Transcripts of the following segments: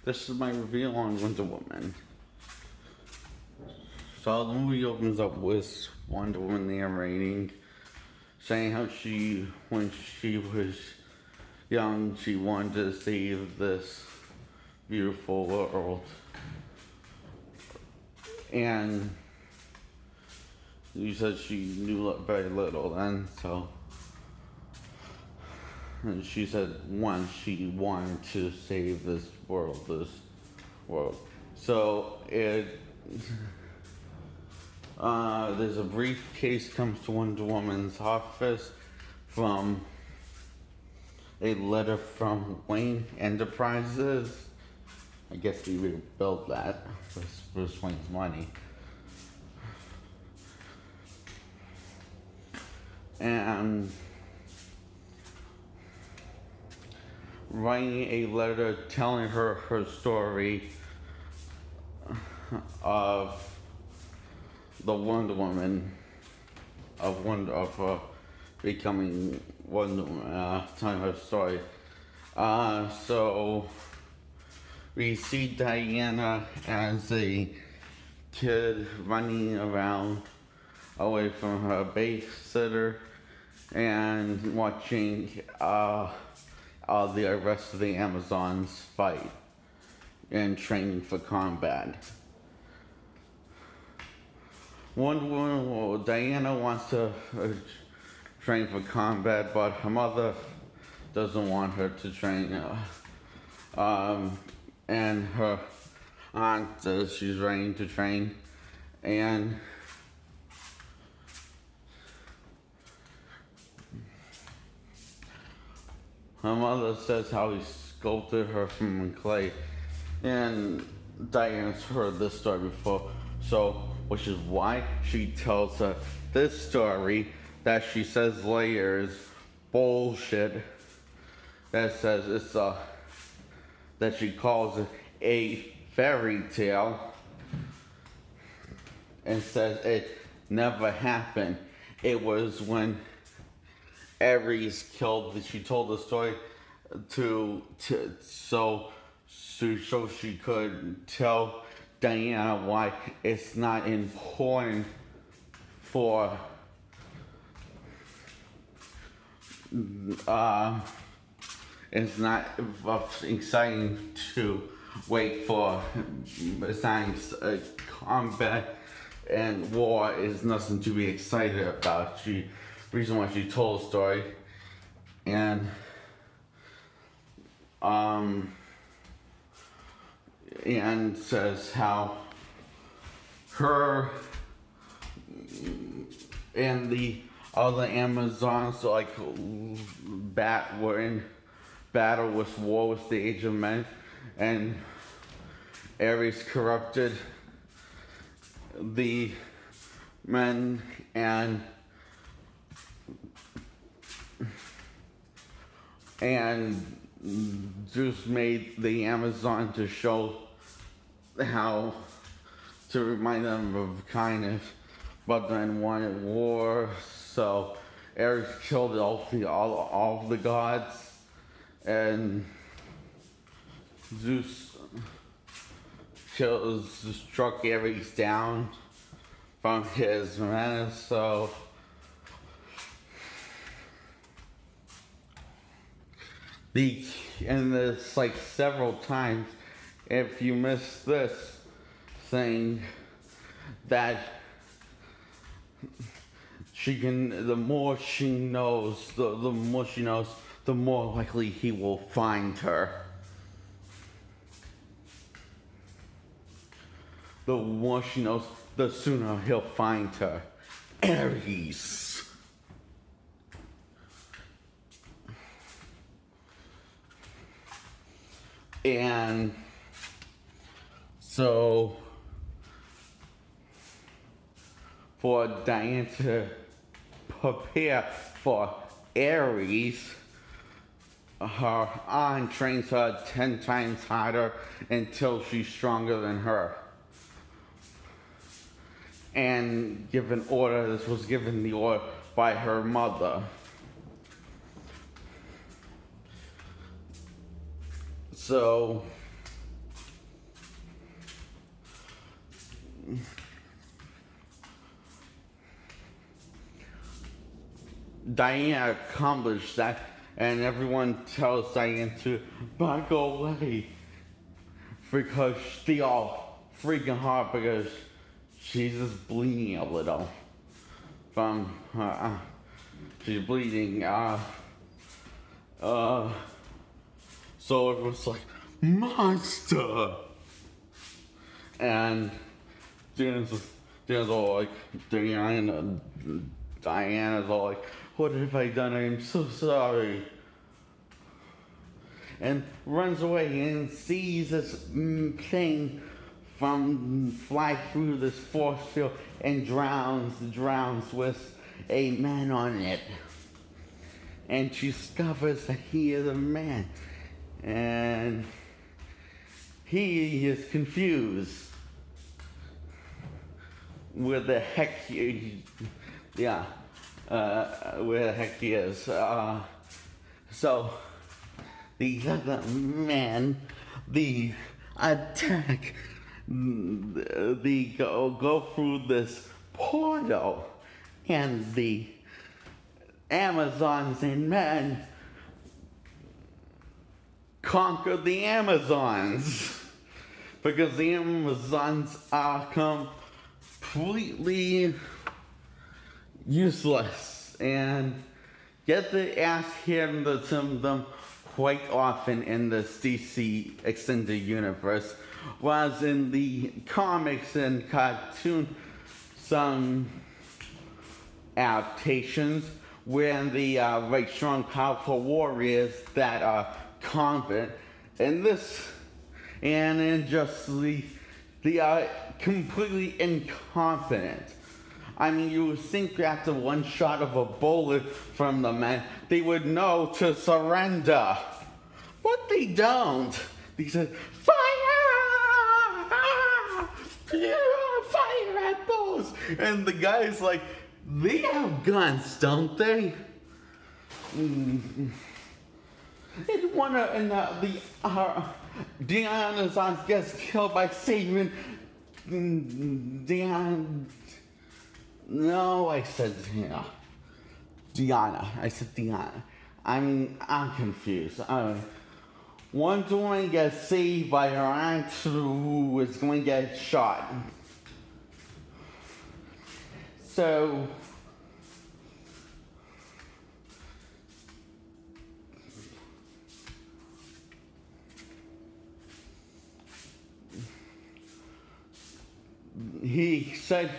This is my reveal on Wonder Woman. So the movie opens up with Wonder Woman narrating, saying how when she was young, she wanted to save this beautiful world. And you said she knew very little then, so. And she said once she wanted to save this world. So there's a briefcase comes to Wonder Woman's office from a letter from Wayne Enterprises. I guess he rebuilt that with Bruce Wayne's money. And writing a letter telling her her story of the Wonder Woman, of becoming Wonder Woman, telling her story. So we see Diana as a kid running around away from her babysitter and watching the rest of the Amazons fight and training for combat. Diana wants to train for combat, but her mother doesn't want her to train. And her aunt says she's ready to train. And her mother says how he sculpted her from clay. And Diana's heard this story before, which is why she tells her this story that she says later is bullshit. That says that she calls it a fairy tale and says it never happened. It was when Ares killed. She told the story so she could tell Diana why it's not important for it's not exciting to wait for science. Combat and war is nothing to be excited about. Reason why she told the story, and says how her and the other Amazons were in battle with war with the Age of Men, and Ares corrupted the men and Zeus made the Amazon to show how to remind them of kindness, but then wanted war. So Ares killed all of the gods, and Zeus struck Ares down from his menace. So and this several times, if you miss this, saying that the more she knows, the more likely he will find her. The more she knows, the sooner he'll find her. Ares. And so, for Diana to prepare for Ares, her aunt trains her 10 times harder until she's stronger than her. And this was given the order by her mother. So Diane accomplished that, and everyone tells Diane to back away because they all freaking hard because she's just bleeding a little from she's bleeding. So it was like monster, and Diana's all like, Diana's all like, what have I done? I'm so sorry. And runs away and sees this plane fly through this force field and drowns with a man on it. And she discovers that he is a man. And he is confused where the heck where the heck he is. So the other man, the attack, the go through this portal, and the Amazons and men conquer the Amazons because the Amazons are completely useless and get the ass handed to them quite often in this DC extended universe, whereas in the comics and cartoon, some adaptations where the very strong, powerful warriors that are competent. In this, and in Justice League, they are completely incompetent. I mean, you would think after one shot of a bullet from the man, they would know to surrender. But they don't. They said, fire! Fire at bows! And the guy's like, they have guns, don't they? And Diana's gets killed by saving Diana. No, I said Diana. I said Diana. I mean, I'm confused. One woman gets saved by her aunt who is going to get shot. So he said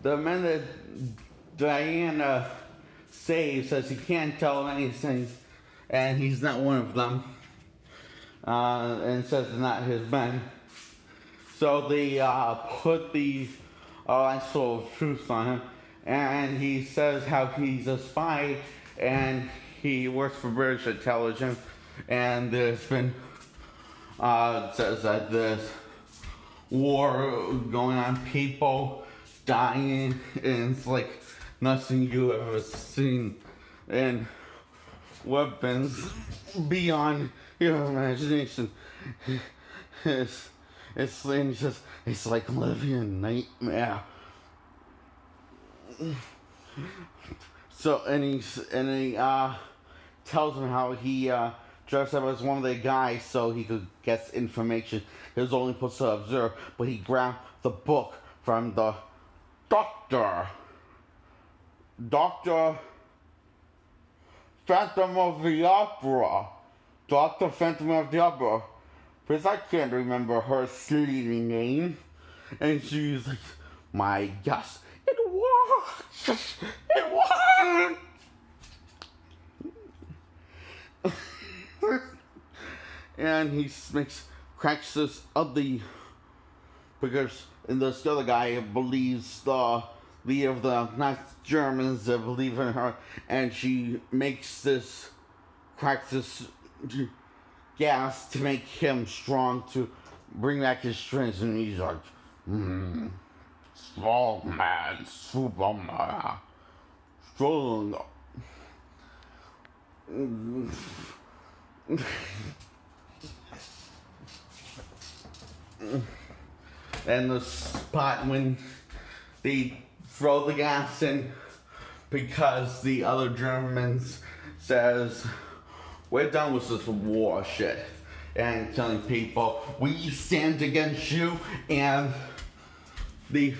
the man that Diana saves says he can't tell anything, and he's not one of them, and says it's not his men. So they put the lasso of truth on him, and he says how he's a spy and he works for British intelligence, and there's been says that there's war going on, people dying, and it's like nothing you ever seen, and weapons beyond your imagination. It's like living a nightmare. So and he tells him how he dressed up as one of the guys so he could get information. He was only supposed to observe, but he grabbed the book from the Dr. Phantom of the Opera. Dr. Phantom of the Opera. Because I can't remember her silly name. And she's like, my gosh, it works! It works! And he cracks this ugly, because this other guy believes the leader of the Nazi Germans that believe in her, and she cracks this gas to make him strong, to bring back his strength, and he's like, strong man, Superman, strong. And the spot when they throw the gas in because the other Germans says, we're done with this war shit. And telling people, we stand against you, and he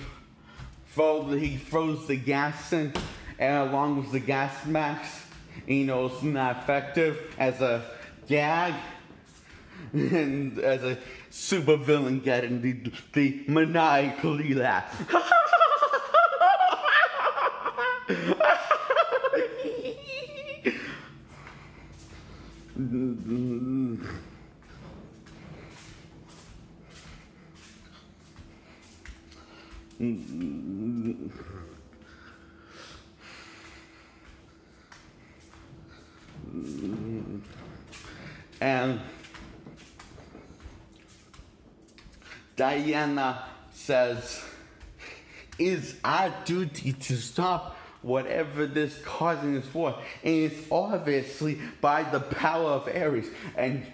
throws the gas in, and along with the gas mask, it's not effective as a gag, and as a super villain getting the maniacally laugh. And Diana says, it's our duty to stop whatever this causing this war, and it's obviously by the power of Ares. And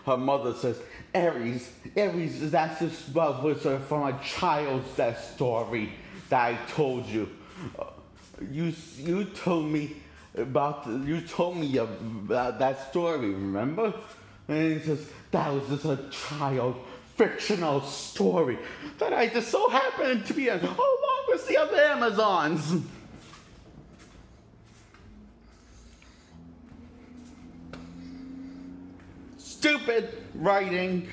her mother says, Ares, that's just was from a child's that story that I told you. You told me about that story, remember? And he says, that was just a child fictional story that I just so happened to be in, along with the other Amazons. Stupid writing.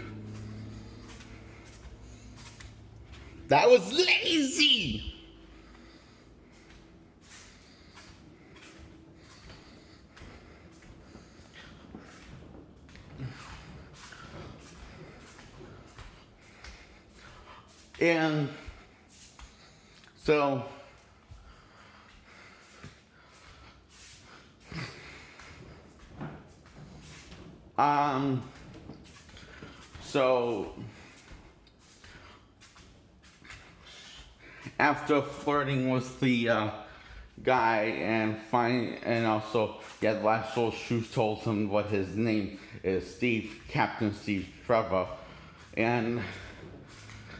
That was lazy. And so after flirting with the guy and also Laszlo told him what his name is, Captain Steve Trevor, and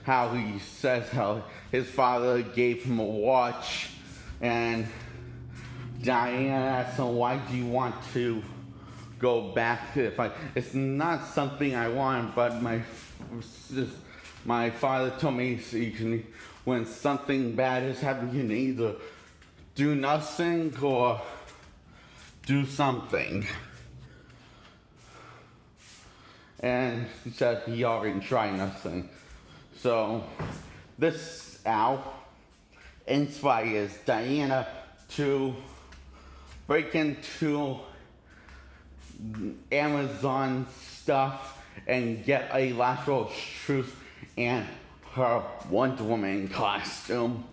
how he says how his father gave him a watch, and Diana asked him, why do you want to go back to it? It's not something I want, but my father told me so when something bad is happening, you can either do nothing or do something. And he said he already tried nothing. So this inspires Diana to break into Amazon stuff and get a Laszlo Truth and her Wonder Woman costume,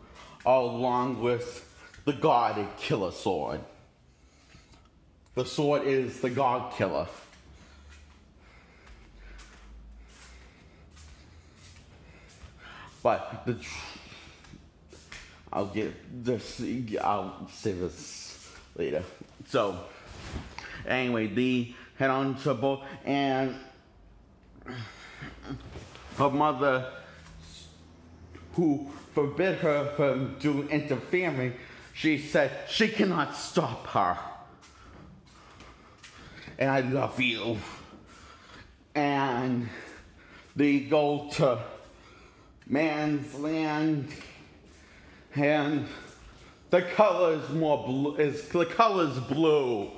along with the God Killer sword. The sword is the God Killer. But I'll say this later. So, anyway, they head on to a boat, and her mother, who forbid her from doing interfering, she said she cannot stop her. And I love you. And they go to man's land, and the color is blue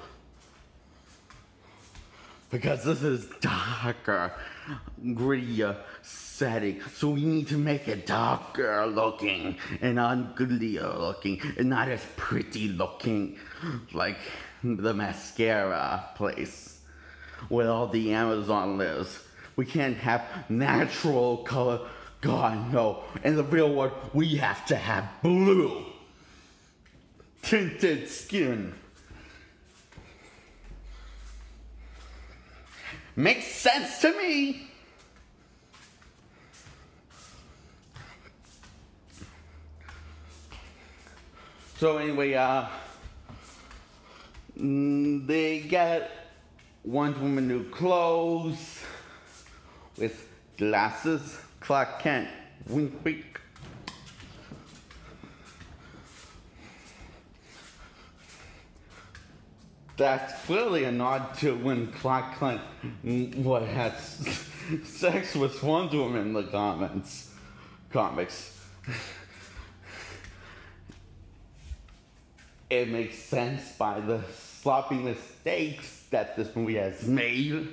because this is darker, grittier setting, so we need to make it darker looking and uglier looking and not as pretty looking like the mascara place where all the Amazon lives. We can't have natural color. God, no. In the real world, we have to have blue tinted skin. Makes sense to me. So anyway, they get Wonder Woman new clothes with glasses. Clark Kent, wink wink. that's clearly a nod to when Clark Kent had sex with Wonder Woman in the comics. It makes sense by the sloppy mistakes that this movie has made.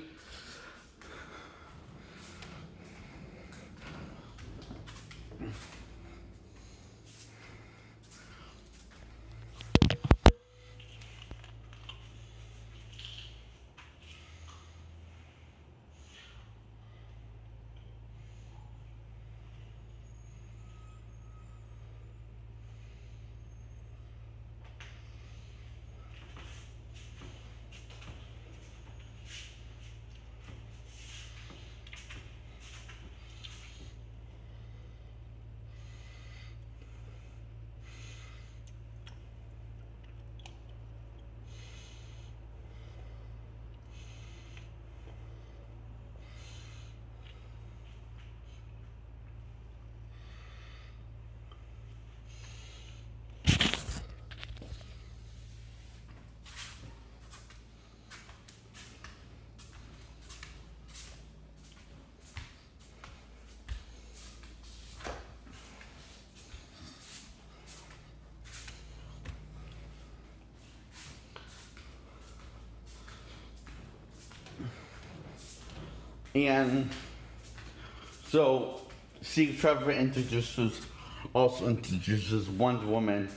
And so Steve Trevor also introduces Wonder Woman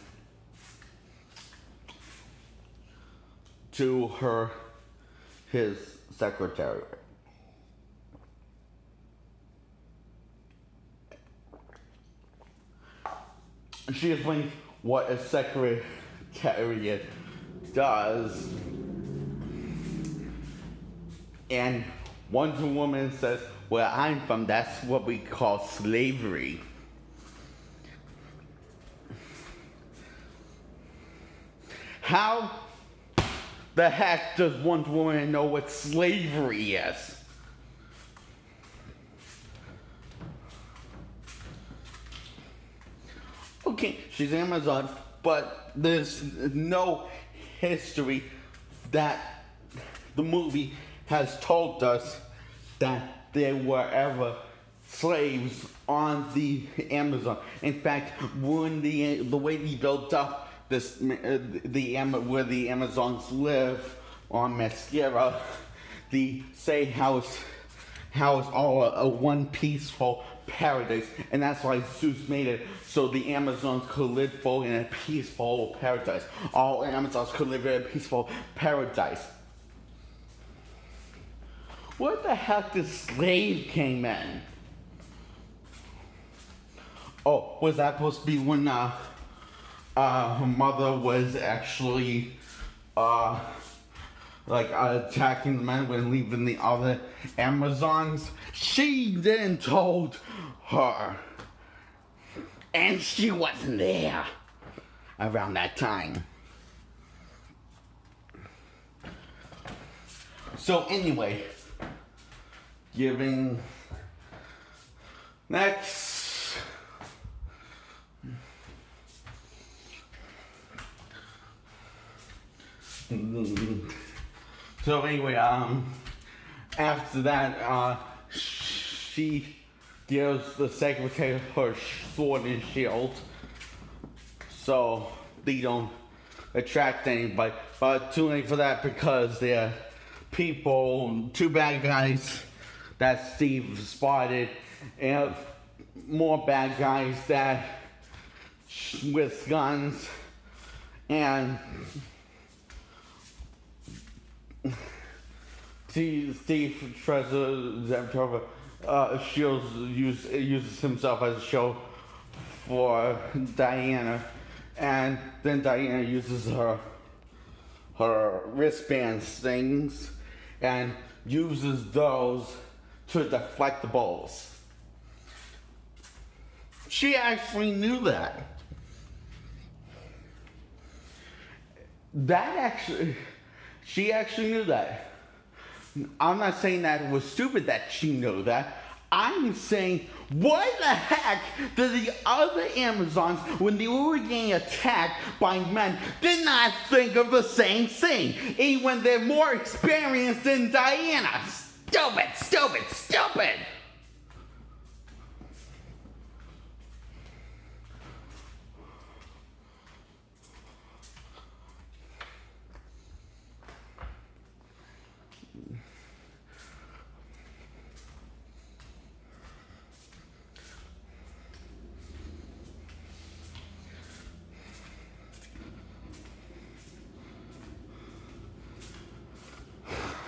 to his secretary. She explains what a secretary does, and Wonder Woman says, "Where I'm from, that's what we call slavery." How the heck does Wonder Woman know what slavery is? Okay, she's Amazon, but there's no history that the movie has told us that there were ever slaves on the Amazon. In fact, when the way they built up this where the Amazons live on Mascara, they say how it's all a one peaceful paradise, and that's why Zeus made it so the Amazons could live full in a peaceful paradise. All Amazons could live in a peaceful paradise. What the heck did slave came in? Oh, was that supposed to be when her mother was actually attacking the men when leaving the other Amazons? She then told her, and she wasn't there around that time. So anyway, giving next. So anyway, after that, she gives the secretary her sword and shield, so they don't attract anybody. But too late for that because they're two bad guys that Steve spotted, and more bad guys with guns, and Steve Trevor uses himself as a show for Diana, and then Diana uses her wristband things and uses those to deflect the balls. She actually knew that. She actually knew that. I'm not saying that it was stupid that she knew that. I'm saying, why the heck did the other Amazons, when they were getting attacked by men, did not think of the same thing, even when they're more experienced than Diana? Stupid, stupid, stupid!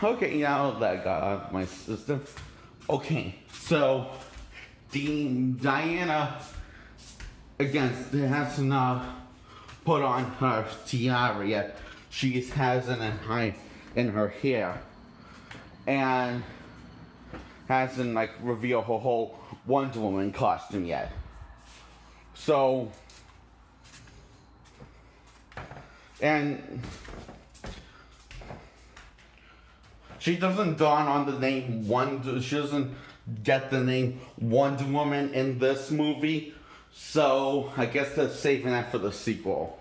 Okay, now that got out of my system. Okay, so Diana again hasn't put on her tiara yet. She has it in her hair, and hasn't like revealed her whole Wonder Woman costume yet. So, and she doesn't dawn on the name Wonder. She doesn't get the name Wonder Woman in this movie. So I guess they're saving that for the sequel,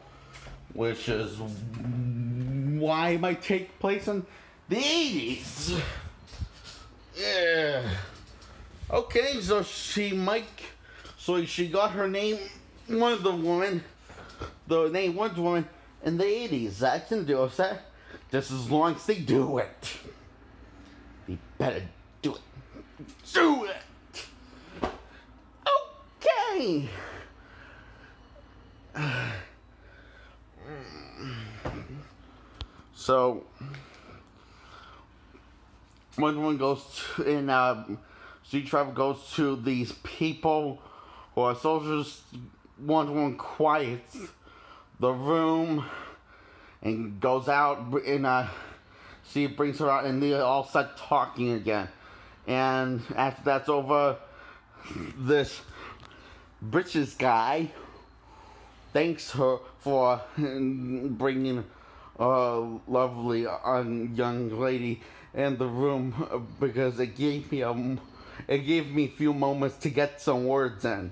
which is why it might take place in the 80s. Yeah. Okay, so she got her name Wonder Woman, the name Wonder Woman in the 80s. I can do that. Just as long as they do it. They better do it. Do it! Okay! So, Wonder Woman goes to, Street Travel goes to these people who are soldiers. Wonder Woman quiets the room and goes out and she brings her out and they all start talking again. And after that's over, this British guy thanks her for bringing a lovely young lady in the room because it gave me a few moments to get some words in.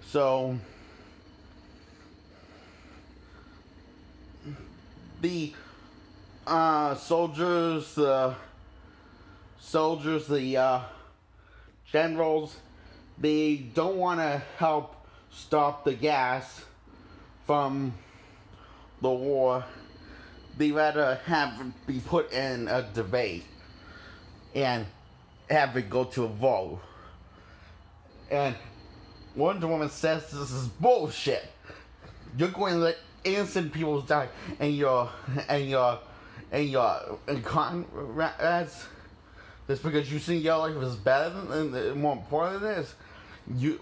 So the soldiers, the generals, they don't want to help stop the gas from the war. They rather have it be put in a debate and have it go to a vote. And Wonder Woman says this is bullshit. You're going to let innocent people die, and Conrad's just because you think your life is better and more important than this.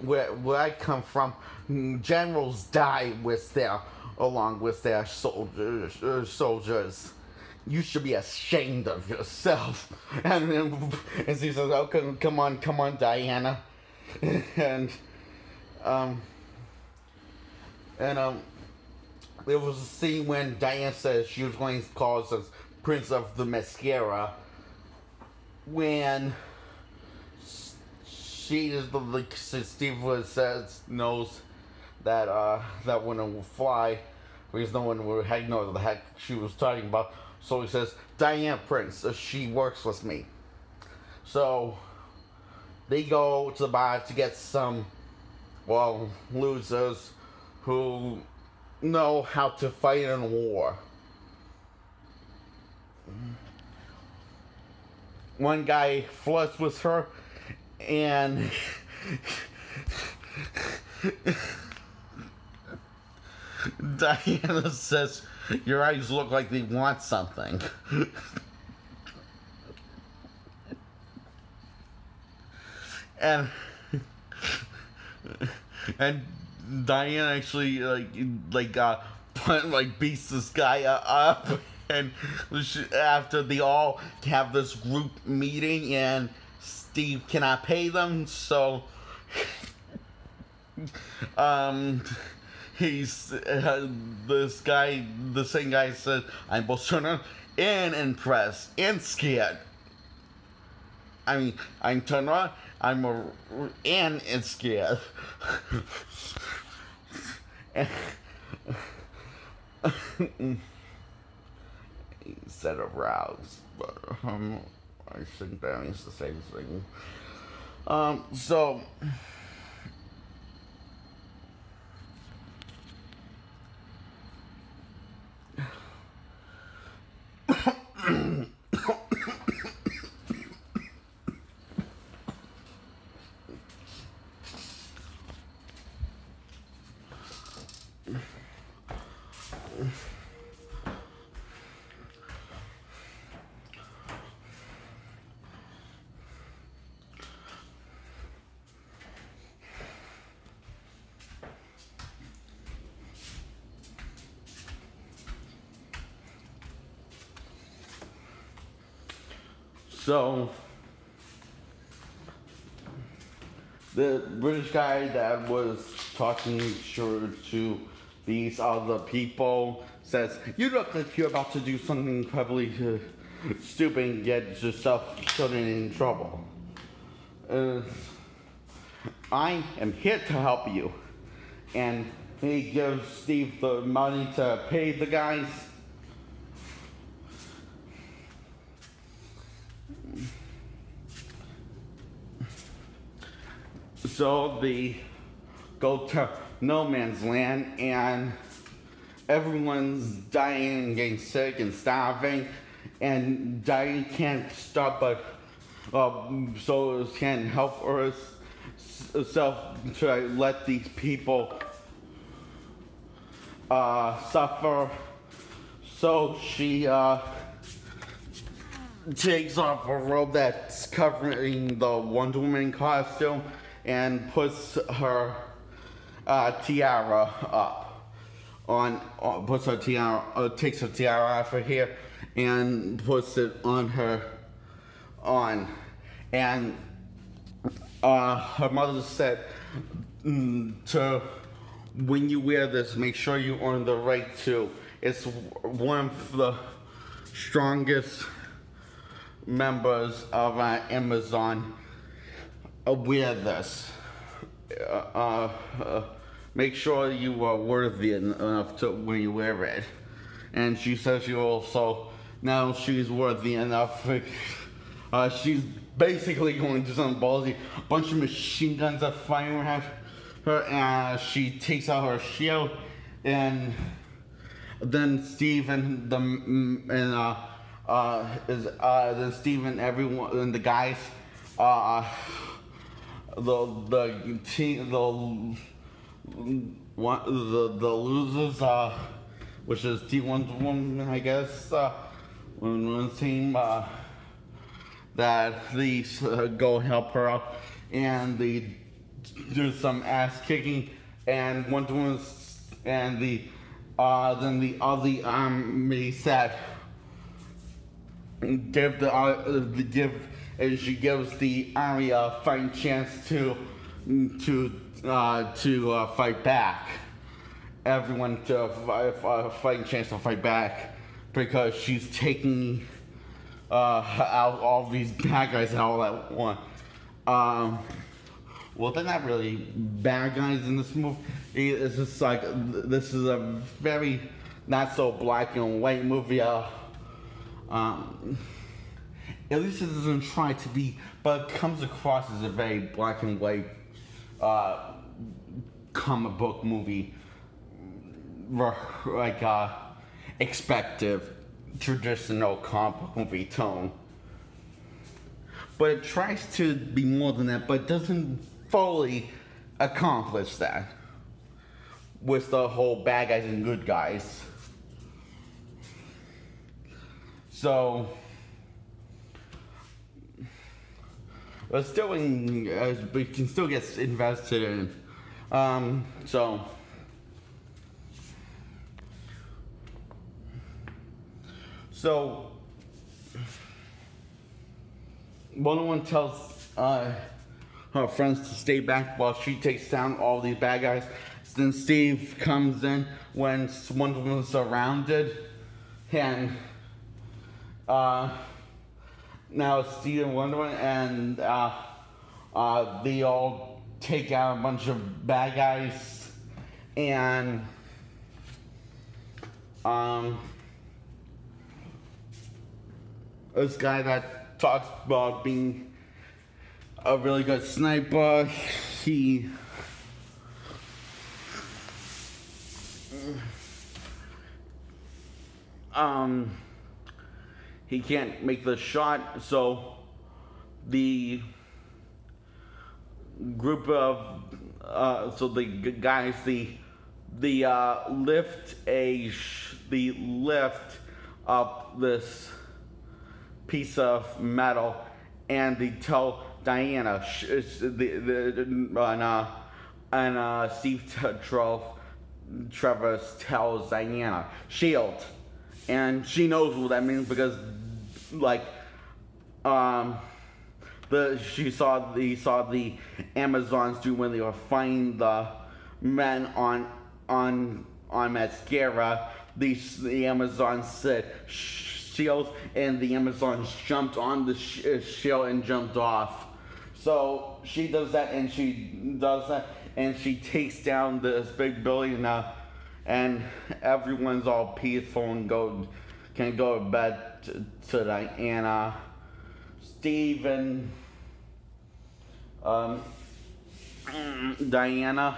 Where I come from, generals die along with their soldiers. You should be ashamed of yourself. And she says, "Oh, come on, Diana," and there was a scene when Diana says she was going to call us Prince of the Mascara when Steve knows that that woman will fly because no one would know what the heck she was talking about. So he says, "Diana Prince, she works with me." So they go to the bar to get some, losers who know how to fight in a war. One guy flirts with her, and Diana says, "Your eyes look like they want something." and Diana actually beats this guy up, and after they all have this group meeting, and Steve cannot pay them, so the same guy said, I'm both turned on and impressed and scared. I mean, I'm turned on, and scared. He said aroused, but I think that means the same thing. So So, the British guy that was talking to these other people says, you look like you're about to do something incredibly stupid and get yourself in trouble. I am here to help you. And he gives Steve the money to pay the guys. So they go to no man's land, and everyone's dying and getting sick and starving, and dying can't stop, but so can't help herself to let these people suffer. So she takes off a robe that's covering the Wonder Woman costume and puts her tiara up takes her tiara off her hair and puts it on her and her mother said to when you wear this, make sure you earn the right to. It's one of the strongest members of Amazon. Wear this. Make sure you are worthy enough to when you wear it. And she says she also, now she's worthy enough. She's basically going to some ballsy. A bunch of machine guns are firing at her, and she takes out her shield, and then Steve and everyone and the guys, the losers, which is T1, I guess, one team, that these go help her out, and they do some ass kicking, and Wonder Woman and then the other army said she gives the army a fighting chance to fight back. Everyone to a fighting chance to fight back, because she's taking out all these bad guys all at once. Well, they're not really bad guys in this movie. It's just like, this is a very not so black and white movie. At least it doesn't try to be, but it comes across as a very black and white comic book movie, like expected traditional comic book movie tone. But it tries to be more than that, but doesn't fully accomplish that with the whole bad guys and good guys. So, but still, we can still get invested in. So Wonder Woman tells her friends to stay back while she takes down all these bad guys. then Steve comes in when Wonder Woman's surrounded, and now Steve and Wonder Woman, and they all take out a bunch of bad guys, and this guy that talks about being a really good sniper, he can't make the shot, so the group of the guys lift up this piece of metal, and they tell Diana, Steve Trevor tells Diana, shield, and she knows what that means because, like, he saw the Amazons do when they were fighting the men on Mascara. The Amazons said shields, and the Amazons jumped on the shield and jumped off. So she does that, and she takes down this big building now, and everyone's all peaceful and can go to bed to Diana. Steve and Diana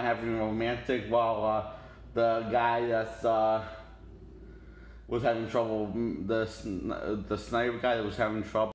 having romantic, while the guy that's was having trouble, the sniper guy that was having trouble